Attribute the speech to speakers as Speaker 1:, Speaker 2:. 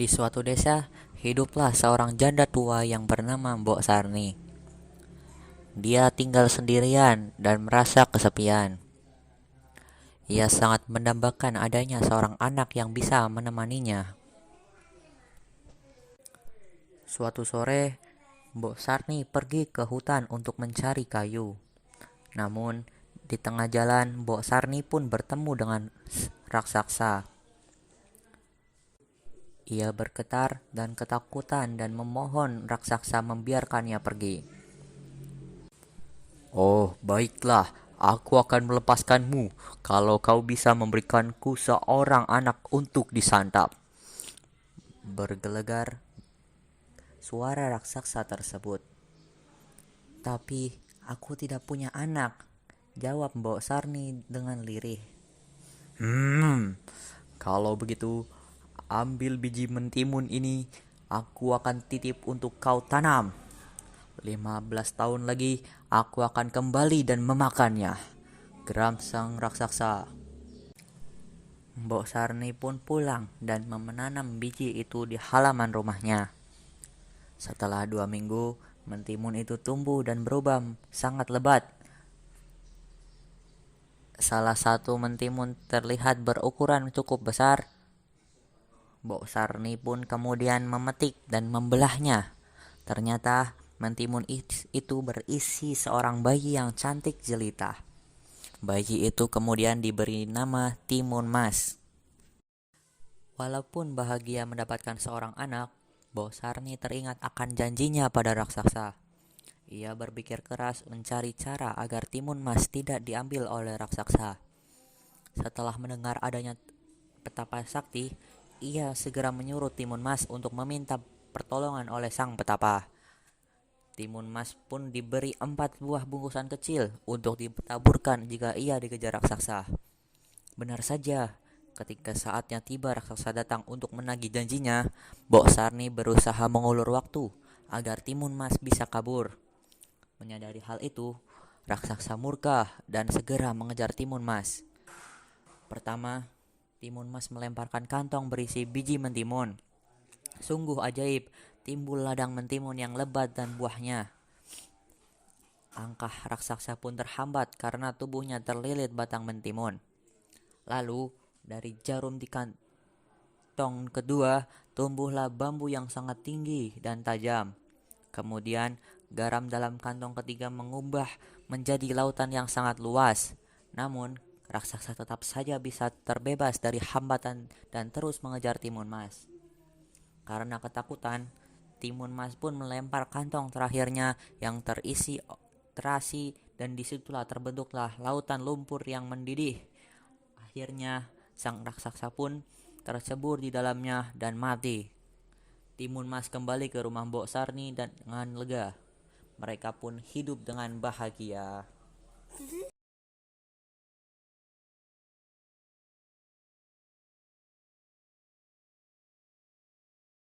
Speaker 1: Di suatu desa, hiduplah seorang janda tua yang bernama Mbok Sarni. Dia tinggal sendirian dan merasa kesepian. Ia sangat mendambakan adanya seorang anak yang bisa menemaninya. Suatu sore, Mbok Sarni pergi ke hutan untuk mencari kayu. Namun, di tengah jalan, Mbok Sarni pun bertemu dengan raksasa. Ia bergetar dan ketakutan dan memohon raksasa membiarkannya pergi. Oh, baiklah, aku akan melepaskanmu kalau kau bisa memberikanku seorang anak untuk disantap. Bergelegar suara raksasa tersebut. Tapi aku tidak punya anak, jawab Mbok Sarni dengan lirih. Kalau begitu, ambil biji mentimun ini, aku akan titip untuk kau tanam. 15 tahun lagi, aku akan kembali dan memakannya, geram sang raksasa. Mbok Sarni pun pulang dan menanam biji itu di halaman rumahnya. Setelah 2 minggu, mentimun itu tumbuh dan berubah sangat lebat. Salah satu mentimun terlihat berukuran cukup besar. Mbok Sarni pun kemudian memetik dan membelahnya. Ternyata mentimun itu berisi seorang bayi yang cantik jelita. Bayi itu kemudian diberi nama Timun Mas. Walaupun bahagia mendapatkan seorang anak, Mbok Sarni teringat akan janjinya pada raksasa. Ia berpikir keras mencari cara agar Timun Mas tidak diambil oleh raksasa. Setelah mendengar adanya petapa sakti, ia segera menyuruh Timun Mas untuk meminta pertolongan oleh sang petapa. Timun Mas pun diberi 4 buah bungkusan kecil untuk ditaburkan jika ia dikejar raksasa. Benar saja, ketika saatnya tiba raksasa datang untuk menagih janjinya, Mbok Sarni berusaha mengulur waktu agar Timun Mas bisa kabur. Menyadari hal itu, raksasa murka dan segera mengejar Timun Mas. Pertama, Timun Mas melemparkan kantong berisi biji mentimun. Sungguh ajaib, timbul ladang mentimun yang lebat dan buahnya. Langkah raksasa pun terhambat karena tubuhnya terlilit batang mentimun. Lalu, dari jarum di kantong kedua, tumbuhlah bambu yang sangat tinggi dan tajam. Kemudian, garam dalam kantong ketiga mengubah menjadi lautan yang sangat luas. Namun, raksasa tetap saja bisa terbebas dari hambatan dan terus mengejar Timun Mas. Karena ketakutan, Timun Mas pun melempar kantong terakhirnya yang terisi terasi dan disitulah terbentuklah lautan lumpur yang mendidih. Akhirnya, sang raksasa pun tercebur di dalamnya dan mati. Timun Mas kembali ke rumah Mbok Sarni dan dengan lega. Mereka pun hidup dengan bahagia.